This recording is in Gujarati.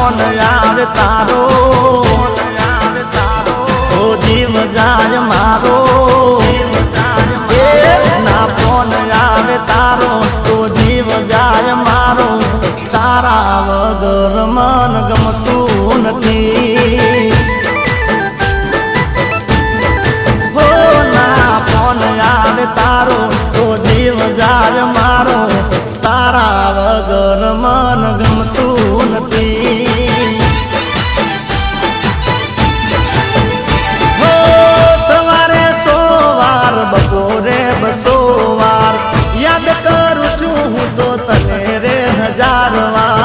ફોન આવે તારો ઓ જીવ જાય મારો ના ફોન આવે તારો તો જીવ જાય મારો તારા વગર મન ગમતું નથી હો ના ફોન આવે તારો તો જીવ જાય મારો તારા વગર મન ગમતું નથી હો સવારે 100 વાર બપોરે 200 વાર યાદ કરું છું હું તો તને રે 1000 વાર